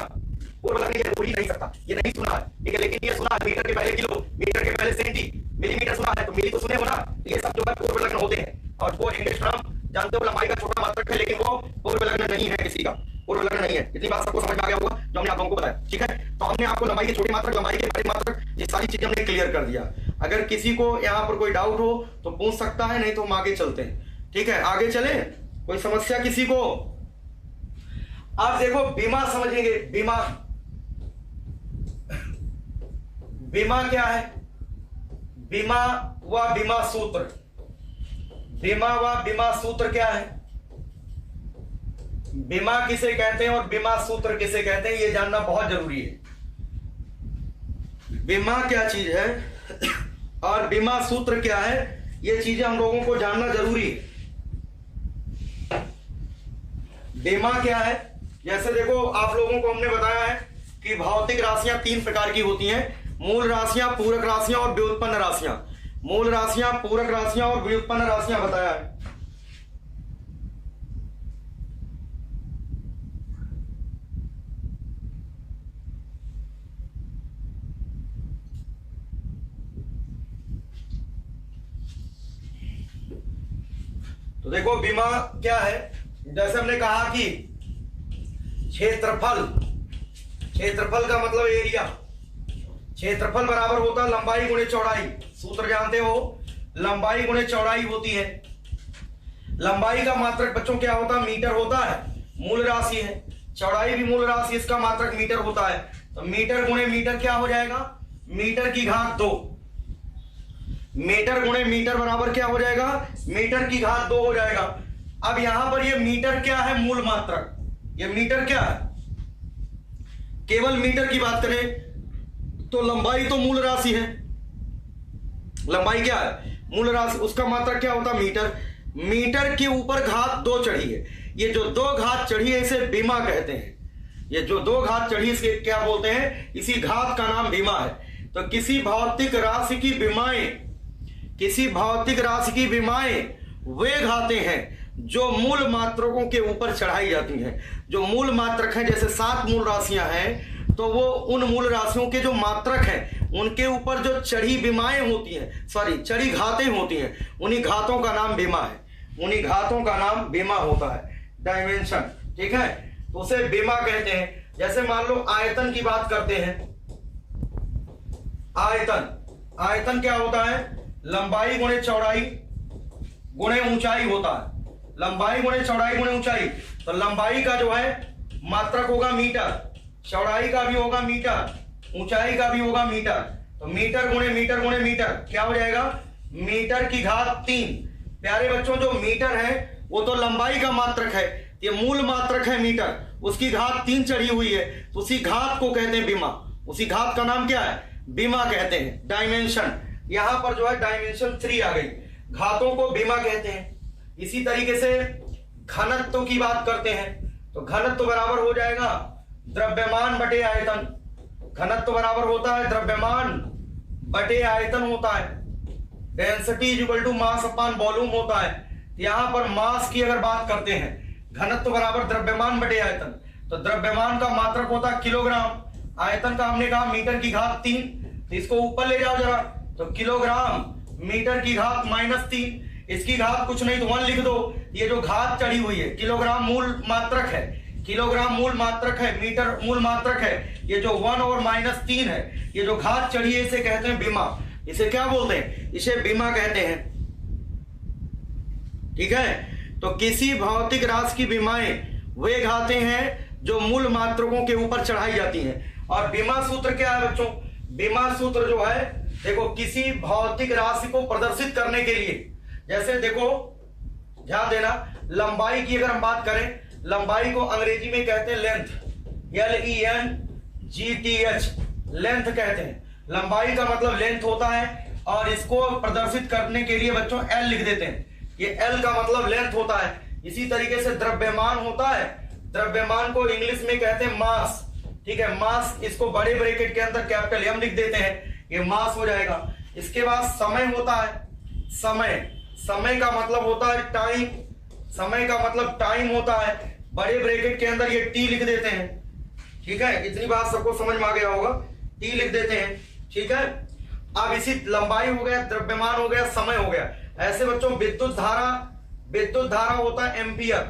पूर्व लग्न ये हो ही नहीं सकता, ये नहीं सुना है, ठीक है। लेकिन ये सुना है मीटर के पहले किलो, मीटर के पहले सेंटी, मिलीमीटर सुना है, तो मिली तो सुने हो ना। ये सब जो है पूर्व लग्न होते हैं। और वो एंगस्ट्राम जानते हो लंबाई का छोटा मात्रक है, लेकिन वो पूर्व लग्न नहीं है, किसी का पूर्व लग्न नहीं है। इतनी बात सबको समझ में आ गया होगा जो हमने आप लोगों को बताया, ठीक है। तो हमने आपको लंबाई के छोटे मात्रक, लंबाई के बड़े मात्रक, ये सारी चीजें हमने क्लियर कर दिया। अगर किसी को यहाँ पर कोई डाउट हो तो पूछ सकता है, नहीं तो हम आगे चलते हैं, ठीक है। आगे चले, कोई समस्या किसी को? आप देखो बीमा समझेंगे, बीमा क्या है? बीमा व बीमा सूत्र, बीमा व बीमा सूत्र क्या है? बीमा किसे कहते हैं और बीमा सूत्र किसे कहते हैं, ये जानना बहुत जरूरी है। बीमा क्या चीज है और बीमा सूत्र क्या है, ये चीजें हम लोगों को जानना जरूरी है। बीमा क्या है, जैसे देखो आप लोगों को हमने बताया है कि भौतिक राशियां 3 प्रकार की होती हैं, मूल राशियां, पूरक राशियां और व्युत्पन्न राशियां। मूल राशियां, पूरक राशियां और व्युत्पन्न राशियां बताया है। तो देखो बीमा क्या है, जैसे हमने कहा कि क्षेत्रफल, क्षेत्रफल का मतलब एरिया, क्षेत्रफल बराबर होता है लंबाई गुणे चौड़ाई। सूत्र जानते हो, लंबाई गुणे चौड़ाई होती है। लंबाई का मात्रक बच्चों क्या होता है, मीटर होता है, मूल राशि है। चौड़ाई भी मूल राशि, इसका मात्रक मीटर होता है। तो मीटर गुणे मीटर क्या हो जाएगा, मीटर की घात 2। मीटर गुणे मीटर बराबर क्या हो जाएगा, मीटर की घात 2 हो जाएगा। अब यहां पर ये मीटर क्या है, मूल मात्रक। ये मीटर क्या है, केवल मीटर की बात करें तो लंबाई तो मूल राशि है। लंबाई क्या है, मूल राशि, उसका मात्रक क्या होता है, मीटर। मीटर के ऊपर घात 2 चढ़ी है। ये जो 2 घात चढ़ी है इसे बीमा कहते हैं। ये जो 2 घात चढ़ी है इसके क्या बोलते हैं, इसी घात का नाम बीमा है। तो किसी भौतिक राशि की बीमाएं, किसी भौतिक राशि की बीमाएं वे घातें हैं जो मूल मात्रकों के ऊपर चढ़ाई जाती हैं। जो मूल मात्रक हैं, जैसे 7 मूल राशियां हैं, तो वो उन मूल राशियों के जो मात्रक हैं उनके ऊपर जो चढ़ी बीमाएं होती हैं, सॉरी चढ़ी घातें होती हैं, उन्हीं घातों का नाम बीमा है। उन्हीं घातों का नाम बीमा होता है, डायमेंशन। ठीक है, तो उसे बीमा कहते हैं। जैसे मान लो आयतन की बात करते हैं। आयतन, आयतन क्या होता है, लंबाई गुणे चौड़ाई गुणे ऊंचाई होता है। लंबाई गुणे चौड़ाई गुणे ऊंचाई। तो लंबाई का जो है मात्रक होगा मीटर, चौड़ाई का भी होगा मीटर, ऊंचाई का भी होगा मीटर। तो मीटर गुणे मीटर गुणे मीटर क्या हो जाएगा, मीटर की घात 3। प्यारे बच्चों, जो मीटर है वो तो लंबाई का मात्रक है, ये मूल मात्रक है मीटर, उसकी घात 3 चढ़ी हुई है, तो उसी घात को कहते हैं बीमा। उसी घात का नाम क्या है, बीमा कहते हैं, डायमेंशन। यहां पर जो है डायमेंशन 3 आ गई, घातों को बीमा कहते हैं। इसी तरीके से घनत्व की बात करते हैं, तो घनत्व बराबर हो जाएगा द्रव्यमान बटे आयतन। घनत्व बराबर होता है द्रव्यमान बटे आयतन होता है। Density is equal to mass upon volume होता है। यहां पर मास की अगर बात करते हैं, घनत्व बराबर द्रव्यमान बटे आयतन, तो द्रव्यमान का मात्रक होता है किलोग्राम, आयतन का हमने कहा मीटर की घात 3। तो इसको ऊपर ले जाओ जरा, तो किलोग्राम मीटर की घात -3, इसकी घात कुछ नहीं तो 1 लिख दो। ये जो घात चढ़ी हुई है, किलोग्राम मूल मात्रक है, किलोग्राम मूल मात्रक है, मीटर मूल मात्रक है। ये जो 1 और -3 है, ये जो घात चढ़ी है इसे कहते हैं बीमा। इसे क्या बोलते हैं, इसे बीमा कहते हैं। ठीक है, तो किसी भौतिक राशि की बीमाएं वे घातें हैं जो मूल मात्रकों के ऊपर चढ़ाई जाती हैं। और बीमा सूत्र क्या है बच्चों, बीमा सूत्र जो है, देखो किसी भौतिक राशि को प्रदर्शित करने के लिए, जैसे देखो ध्यान देना, लंबाई की अगर हम बात करें, लंबाई को अंग्रेजी में कहते हैं लेंथ, LENGTH, लेंथ कहते हैं। लंबाई का मतलब लेंथ होता है, और इसको प्रदर्शित करने के लिए बच्चों L लिख देते हैं। ये L का मतलब लेंथ होता है। इसी तरीके से द्रव्यमान होता है, द्रव्यमान को इंग्लिश में कहते हैं मास। ठीक है, मास, इसको बड़े ब्रैकेट के अंदर कैपिटल M लिख देते हैं, ये मास हो जाएगा। इसके बाद समय होता है, समय, समय का मतलब होता है टाइम, समय का मतलब टाइम होता है, बड़े ब्रैकेट के अंदर ये T लिख देते हैं। ठीक है, इतनी बात सबको समझ में आ गया होगा, T लिख देते हैं। ठीक है, अब इसी लंबाई हो गया, द्रव्यमान हो गया, समय हो गया। ऐसे बच्चों विद्युत धारा, विद्युत धारा होता है एम्पियर।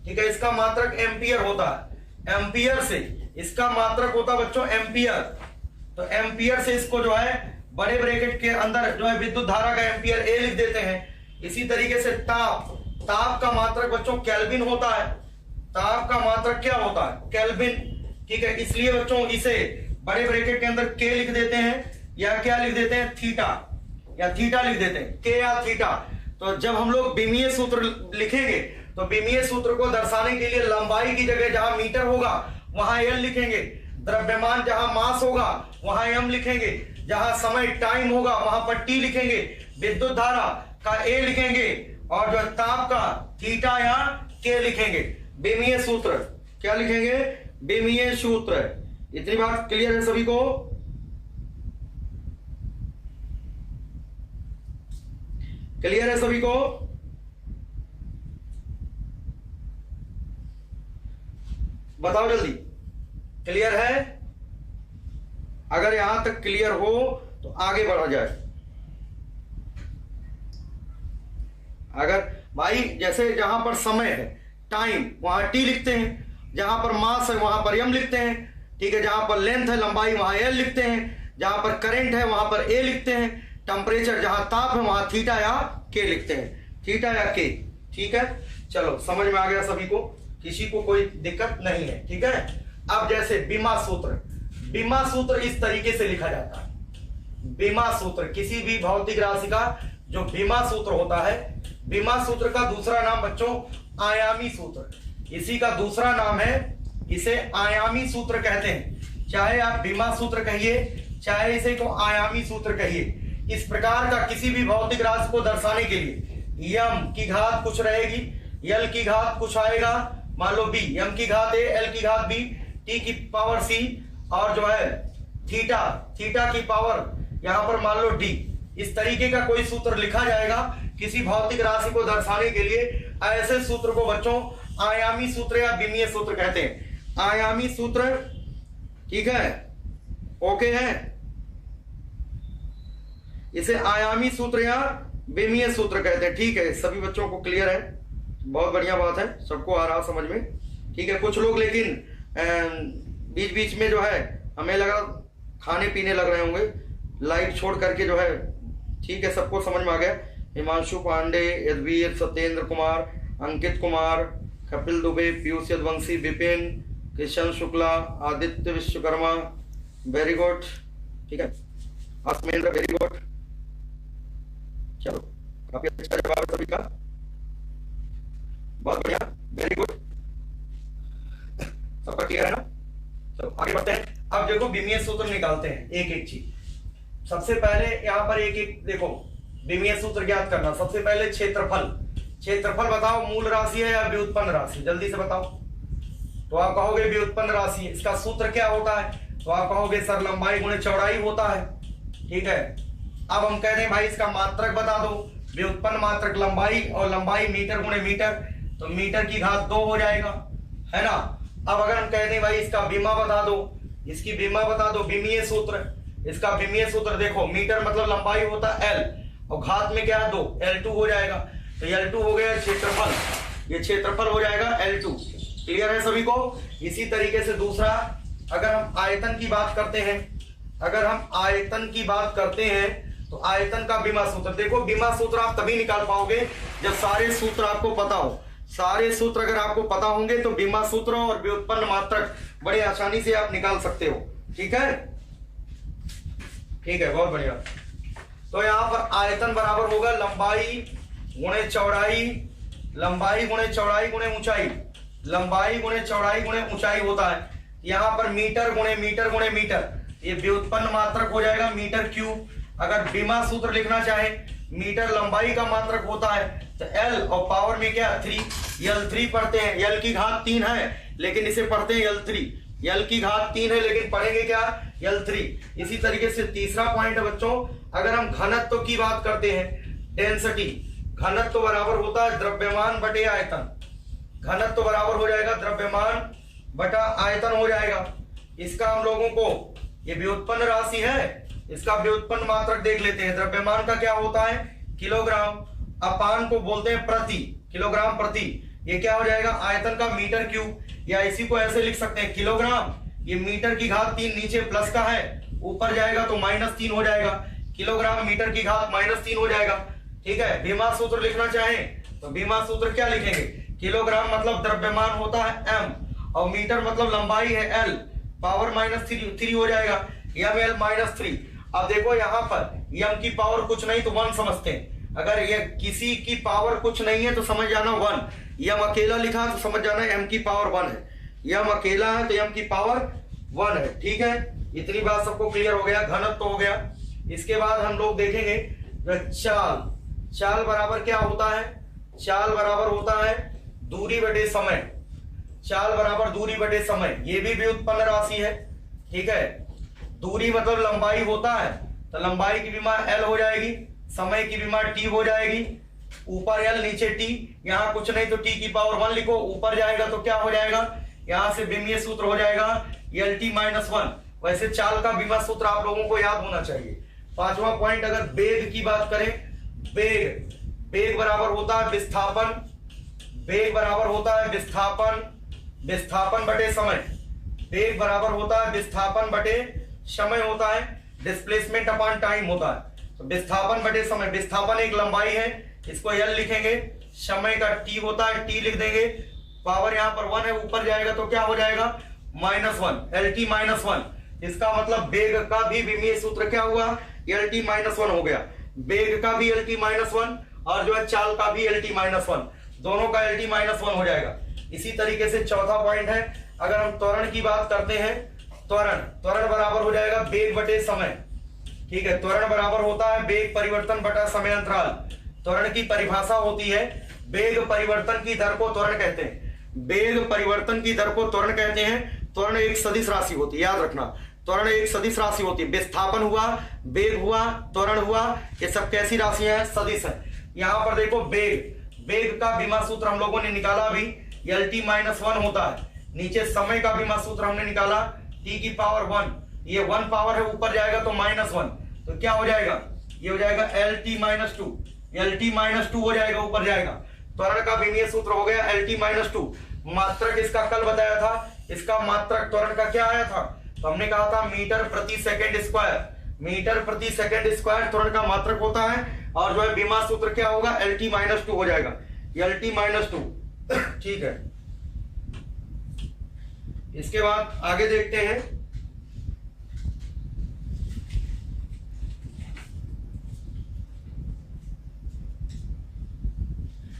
ठीक है, इसका मात्रक एम्पियर होता है, एम्पियर से इसका मात्रक होता है बच्चों एम्पियर। तो एम्पियर से इसको जो है बड़े ब्रैकेट के अंदर जो है विद्युत धारा का एम्पियर A लिख देते हैं। इसी तरीके से ताप, ताप का मात्रक बच्चों केल्विन होता है। ताप का मात्रक क्या होता है, केल्विन। ठीक है, इसलिए बच्चों इसे बड़े ब्रैकेट के अंदर K लिख देते हैं, या क्या लिख देते हैं, थीटा, या थीटा लिख देते हैं, K या थीटा। तो जब हम लोग बीमीय सूत्र लिखेंगे तो विमीय सूत्र को दर्शाने के लिए लंबाई की जगह जहां मीटर होगा वहां एल लिखेंगे, द्रव्यमान जहां मास होगा वहां एम लिखेंगे, जहां समय टाइम होगा वहां पर टी लिखेंगे, विद्युत धारा का ए लिखेंगे, और जो ताप का थीटा या के लिखेंगे। विमीय सूत्र क्या लिखेंगे? विमीय सूत्र। इतनी बात क्लियर है सभी को? क्लियर है सभी को? बताओ जल्दी, क्लियर है? अगर यहां तक क्लियर हो तो आगे बढ़ा जाए। अगर भाई जैसे जहां पर समय है टाइम वहां टी लिखते हैं, जहां पर मास है वहां पर एम लिखते हैं, ठीक है, जहां पर लेंथ है लंबाई वहां एल लिखते हैं, जहां पर करंट है वहां पर ए लिखते हैं, टेम्परेचर जहां ताप है वहां थीटा या के लिखते हैं, थीटा या के। ठीक है, चलो समझ में आ गया सभी को, किसी को कोई दिक्कत नहीं है। ठीक है, अब जैसे बीमा सूत्र, बीमा सूत्र इस तरीके से लिखा जाता है। बीमा सूत्र किसी भी भौतिक राशि का जो बीमा सूत्र होता है, बीमा सूत्र का दूसरा नाम बच्चों आयामी सूत्र, इसी का दूसरा नाम है, इसे आयामी सूत्र कहते हैं। चाहे आप बीमा सूत्र कहिए चाहे इसे को आयामी सूत्र कहिए। इस प्रकार का किसी भी भौतिक राशि को दर्शाने के लिए यम की घात कुछ रहेगी, यल की घात कुछ आएगा, मान लो बी, यम की घात ए, एल की घात बी, टी की पावर सी, और जो है थीटा, थीटा की पावर यहां पर मान लो डी। इस तरीके का कोई सूत्र लिखा जाएगा किसी भौतिक राशि को दर्शाने के लिए। ऐसे सूत्र को बच्चों आयामी सूत्र या विमीय सूत्र कहते हैं। आयामी सूत्र, ठीक है, ओके है, इसे आयामी सूत्र या विमीय सूत्र कहते हैं। ठीक है, सभी बच्चों को क्लियर है? बहुत बढ़िया बात है, सबको आ रहा समझ में। ठीक है, कुछ लोग लेकिन बीच बीच में जो है हमें लगा खाने पीने लग रहे होंगे, लाइट छोड़ करके जो है। ठीक है, सबको समझ में आ गया। Himanshu Pandey, Yadveer, Satyendra Kumar, Ankit Kumar, Kapil Dubey, Piyush Yaduvanshi, Vipin, Kishan Shukla, Aditya Vishwakarma, very good. ठीक है, हर्षमेंद्र, वेरी गुड। चलो, काफी अच्छा जवाब है सभी का, बहुत बढ़िया, वेरी गुड, सबका क्लियर है ना? चलो आगे बढ़ते हैं। अब देखो विमीय सूत्र निकालते हैं एक एक चीज। सबसे पहले यहाँ पर एक एक देखो विमीय सूत्र ज्ञात करना। सबसे पहले क्षेत्रफल, क्षेत्रफल बताओ मूल राशि है या व्युत्पन्न राशि? जल्दी से बताओ। तो आप कहोगे व्युत्पन्न राशि, इसका सूत्र क्या होता है? तो आप कहोगे सर लंबाई गुणे चौड़ाई होता है। ठीक है, अब हम कह दें भाई इसका मात्रक बता दो, व्युत्पन्न मात्रक लंबाई, और लंबाई मीटर गुणे मीटर, तो मीटर की घात 2 हो जाएगा, है ना। अब अगर हम कह दें भाई इसका बीमा बता दो, इसकी बीमा बता दो, विमीय सूत्र, इसका विमीय सूत्र देखो, मीटर मतलब लंबाई होता है एल, और घात में क्या है 2, L2 हो जाएगा। तो L2 हो गया क्षेत्रफल, ये क्षेत्रफल हो जाएगा L2। क्लियर है सभी को? इसी तरीके से दूसरा, अगर हम आयतन की बात करते हैं, अगर हम आयतन की बात करते हैं तो आयतन का बीमा सूत्र देखो। बीमा सूत्र आप तभी निकाल पाओगे जब सारे सूत्र आपको पता हो। सारे सूत्र अगर आपको पता होंगे तो बीमा सूत्र और व्युत्पन्न मात्रक बड़े आसानी से आप निकाल सकते हो। ठीक है, ठीक है, बहुत बढ़िया। तो यहाँ पर आयतन बराबर होगा लंबाई गुणे चौड़ाई, लंबाई गुणे चौड़ाई गुणे ऊंचाई, लंबाई गुणे चौड़ाई गुणे ऊंचाई होता है। यहाँ पर मीटर गुणे मीटर गुणे मीटर, ये व्युत्पन्न मात्रक हो जाएगा मीटर क्यूब। अगर बीमा सूत्र लिखना चाहे, मीटर लंबाई का मात्रक होता है, तो L और पावर में क्या 3, L3 पढ़ते हैं। L की घात 3 है लेकिन इसे पढ़ते हैं L3, L की घात 3 है लेकिन पढ़ेंगे क्या L3। इसी तरीके से तीसरा पॉइंट है बच्चों, अगर हम घनत्व की बात करते हैं, डेंसिटी, घनत्व बराबर होता है द्रव्यमान बटे आयतन। घनत्व बराबर हो जाएगा द्रव्यमान बटा आयतन हो जाएगा। इसका हम लोगों को, ये व्युत्पन्न राशि है, इसका व्युत्पन्न मात्रक देख लेते हैं। द्रव्यमान का क्या होता है किलोग्राम, अपान को बोलते हैं प्रति, किलोग्राम प्रति। ये क्या हो जाएगा आयतन का मीटर क्यूब, या इसी को ऐसे लिख सकते हैं किलोग्राम, ये मीटर की घात 3 नीचे प्लस का है, ऊपर जाएगा तो -3 हो जाएगा, किलोग्राम मीटर की घात -3 हो जाएगा। ठीक है, बीमा सूत्र लिखना चाहें तो बीमा सूत्र क्या लिखेंगे, किलोग्राम मतलब द्रव्यमान होता है m, और मीटर मतलब लंबाई है l, पावर -3 हो जाएगा, ml -3। अब देखो यहाँ पर m की पावर कुछ नहीं तो 1 समझते हैं, अगर ये किसी की पावर कुछ नहीं है तो समझ जाना 1, यम अकेला लिखा तो समझ जाना m की पावर 1 है, यम अकेला है तो m की पावर 1 है। ठीक है, इतनी बात सबको क्लियर हो गया, घनत्व तो हो गया। इसके बाद हम लोग देखेंगे चाल। चाल बराबर क्या होता है? चाल बराबर होता है दूरी बटे समय। चाल बराबर दूरी बटे समय, ये भी व्युत्पन्न राशि है। ठीक है, दूरी मतलब लंबाई होता है तो लंबाई की विमा l हो जाएगी, समय की विमा t हो जाएगी। ऊपर l नीचे t, यहाँ कुछ नहीं तो t की पावर 1 लिखो, ऊपर जाएगा तो क्या हो जाएगा, यहाँ से विमीय सूत्र हो जाएगा LT-1। वैसे चाल का विमा सूत्र आप लोगों को याद होना चाहिए। 5वां पॉइंट, अगर वेग की बात करें, वेग बराबर होता है विस्थापन। वेग बराबर होता है विस्थापन बटे समय। वेग बराबर होता है विस्थापन बटे समय होता है, डिस्प्लेसमेंट अपॉन टाइम होता है। तो विस्थापन बटे समय, विस्थापन एक लंबाई है, इसको L लिखेंगे, समय का T होता है, T लिख देंगे, पावर यहाँ पर 1 है, ऊपर जाएगा तो क्या हो जाएगा -1, LT-1। इसका मतलब वेग का भी विमीय सूत्र क्या हुआ, LT-1 हो गया। वेग का भी LT-1 और जो है चाल का भी LT-1, दोनों का LT-1 हो जाएगा। इसी तरीके से चौथा पॉइंट है, अगर हम त्वरण की बात करते हैं, त्वरण बराबर हो जाएगा वेग बटे समय। ठीक है, त्वरण बराबर होता है वेग परिवर्तन बटा समय अंतराल। त्वरण की परिभाषा होती है, वेग परिवर्तन की दर को त्वरण कहते हैं। वेग परिवर्तन की दर को त्वरण कहते हैं। त्वरण एक सदिश राशि होती है, याद रखना, त्वरण एक सदिश राशि होती है। विस्थापन हुआ, वेग हुआ, त्वरण हुआ, ये सब कैसी राशियां हैं, सदिश है। यहाँ पर देखो वेग का विमा सूत्र हम लोगों ने निकाला अभी, LT-1 होता है। नीचे समय का विमा सूत्र हमने निकाला t की पावर 1, ये 1 पावर है, ऊपर जाएगा तो -1, तो क्या हो जाएगा, ये हो जाएगा LT-2, LT-2 हो जाएगा, ऊपर जाएगा। त्वरण का विमीय सूत्र हो गया LT-2। मात्रक इसका कल बताया था, इसका मात्रक त्वरण का क्या आया था, तो हमने कहा था मीटर प्रति सेकंड स्क्वायर। मीटर प्रति सेकंड स्क्वायर त्वरण का मात्रक होता है, और जो है विमा सूत्र क्या होगा, LT-2 हो जाएगा, LT-2। ठीक है, इसके बाद आगे देखते हैं।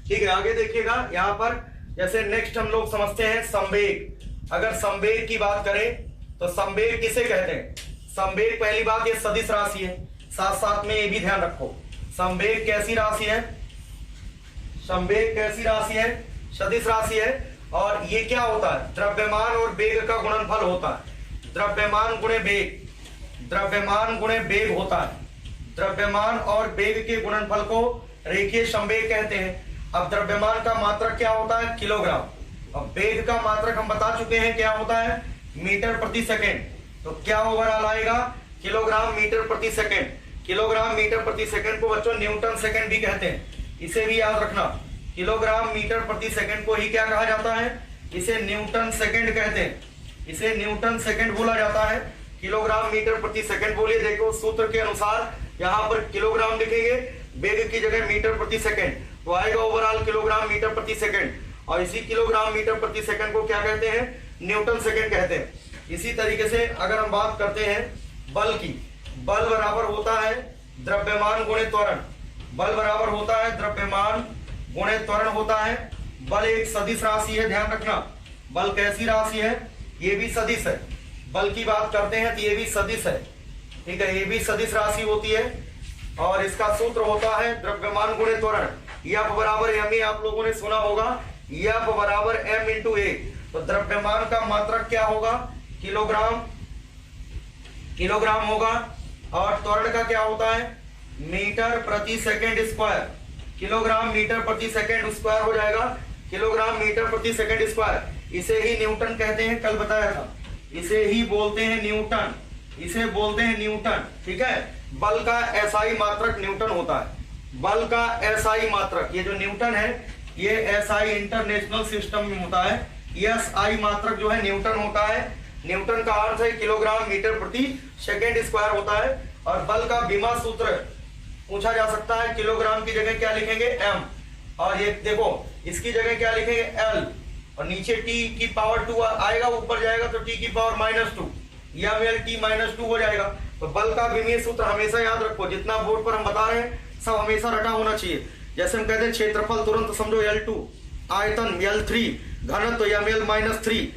ठीक है, आगे देखिएगा, यहां पर जैसे नेक्स्ट हम लोग समझते हैं संवेग। अगर संवेग की बात करें तो संवेग किसे कहते हैं? संवेग पहली बात ये सदिश राशि है, साथ साथ में ये भी ध्यान रखो, संवेग कैसी राशि है, संवेग कैसी राशि है, सदिश राशि है। और ये क्या होता है, द्रव्यमान और वेग का गुणनफल होता है। द्रव्यमान गुणे वेग, द्रव्यमान गुणे वेग होता है। द्रव्यमान और वेग के गुणनफल को रेखीय संवेग कहते हैं। अब द्रव्यमान का मात्रक क्या होता है, किलोग्राम। अब वेग का मात्रक हम बता चुके हैं क्या होता है, मीटर प्रति सेकेंड। तो क्या ओवरऑल आएगा, किलोग्राम मीटर प्रति सेकेंड। किलोग्राम मीटर प्रति सेकेंड को बच्चों न्यूटन सेकेंड भी कहते हैं, इसे भी याद रखना। किलोग्राम मीटर प्रति सेकेंड को ही क्या कहा जाता है, इसे न्यूटन सेकेंड कहते हैं, इसे न्यूटन सेकेंड बोला जाता है। किलोग्राम मीटर प्रति सेकेंड बोलिए, देखो सूत्र के अनुसार यहाँ पर किलोग्राम लिखेंगे, वेग की जगह मीटर प्रति सेकेंड, तो आएगा ओवरऑल किलोग्राम मीटर प्रति सेकेंड। और इसी किलोग्राम मीटर प्रति सेकेंड को क्या कहते हैं, न्यूटन सेकेंड कहते हैं। इसी तरीके से अगर हम बात करते हैं बल की, बल बराबर होता है द्रव्यमान गुणे त्वरण। बल बराबर होता है द्रव्यमान गुणे त्वरण होता है। बल एक सदिश राशि है, ध्यान रखना, बल कैसी राशि है, ये भी सदिश है। बल की बात करते हैं तो ये भी सदिश है, ठीक है, ये भी सदिश राशि होती है। और इसका सूत्र होता है द्रव्यमान गुणे त्वरण। F बराबर m, आप लोगों ने सुना होगा, F बराबर m इंटू a। तो द्रव्यमान का मात्रक क्या होगा, किलोग्राम, किलोग्राम होगा। और त्वरण का क्या होता है, मीटर प्रति सेकेंड स्क्वायर। किलोग्राम मीटर प्रति सेकेंड स्क्वायर हो जाएगा, किलोग्राम मीटर प्रति सेकेंड स्क्वायर। इसे ही न्यूटन कहते हैं, कल बताया था, इसे ही बोलते हैं न्यूटन, इसे बोलते हैं न्यूटन। ठीक है, बल का एसआई मात्रक न्यूटन होता है। बल का एसआई मात्रक, ये जो न्यूटन है ये एसआई इंटरनेशनल सिस्टम में होता है, एसआई मात्रक जो है न्यूटन होता है। न्यूटन का अर्थ है किलोग्राम मीटर प्रति सेकेंड स्क्वायर होता है। और बल का विमा सूत्र पूछा जा सकता है, किलोग्राम की जगह क्या लिखेंगे, m, और ये देखो इसकी जगह क्या लिखेंगे, l, और नीचे t की पावर 2 आएगा, ऊपर जाएगा तो t की पावर -2, या T-2 हो जाएगा। तो बल का विमीय सूत्र हमेशा याद रखो, जितना बोर्ड पर हम बता रहे हैं सब हमेशा रटा होना चाहिए। जैसे हम कहते हैं क्षेत्रफल, तुरंत समझो L2, आयतन L3, घनत्व ml-3,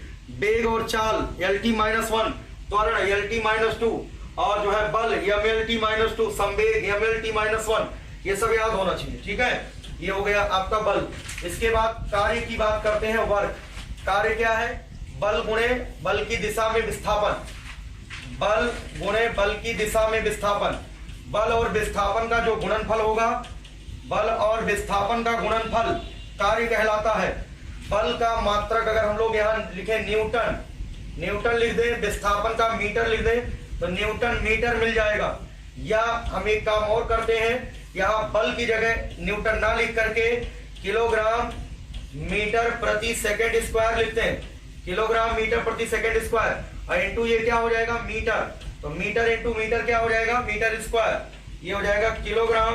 वेग और चाल LT-1, त्वरण LT-2, और जो है बल mlt-2, संवेग mlt-1, ये सब याद होना चाहिए। ठीक है, ये हो गया आपका बल। इसके बाद कार्य की बात करते हैं, वर्क। कार्य क्या है? बल गुणे बल की दिशा में विस्थापन, बल गुणे बल की दिशा में विस्थापन। बल और विस्थापन का जो गुणनफल होगा, बल और विस्थापन का गुणनफल कार्य कहलाता है। बल का मात्रक अगर हम लोग यहाँ लिखे न्यूटन, न्यूटन लिख दे, विस्थापन का मीटर लिख दे, तो न्यूटन मीटर मिल जाएगा। या हम एक काम और करते हैं, यहाँ बल की जगह न्यूटन ना लिख करके किलोग्राम मीटर प्रति सेकंड स्क्वायर लिखते हैं, किलोग्राम मीटर प्रति सेकंड स्क्वायर, और इंटू ये क्या हो जाएगा? मीटर। तो मीटर इंटू मीटर क्या हो जाएगा? Metre square. ये हो जाएगा किलोग्राम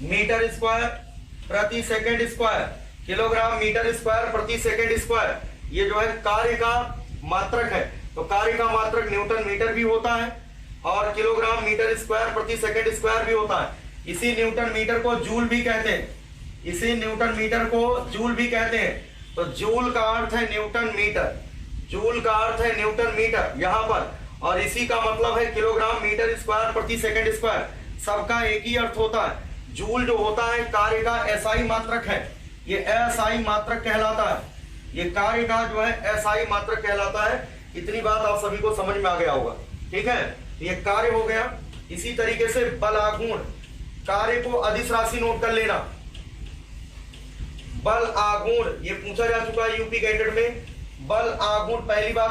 मीटर स्क्वायर प्रति second square, kilogram metre square प्रति सेकंड स्क्वायर। ये जो है कार्य का मात्रक है। तो कार्य का मात्रक न्यूटन मीटर भी होता है और किलोग्राम मीटर स्क्वायर प्रति सेकंड स्क्वायर भी होता है। इसी न्यूटन मीटर को जूल भी कहते हैं, इसी न्यूटन मीटर को जूल भी कहते हैं। तो जूल का अर्थ है न्यूटन मीटर, जूल का अर्थ है न्यूटन मीटर यहाँ पर, और इसी का मतलब है किलोग्राम मीटर स्क्वायर प्रति सेकंड स्क्वायर। सबका एक ही अर्थ होता है। जूल जो होता है कार्य का एसआई मात्रक है, ये एसआई मात्रक कहलाता है। ये कार्य का जो है एसआई मात्रक कहलाता है। इतनी बात आप सभी को समझ में आ गया होगा। ठीक है, ये कार्य हो गया। इसी तरीके से बलागुण, कार्य को अदिश राशि नोट कर लेना। बल आगुण ये पूछा जा चुका है यूपी कैडेट में। बल आगुण पहली बात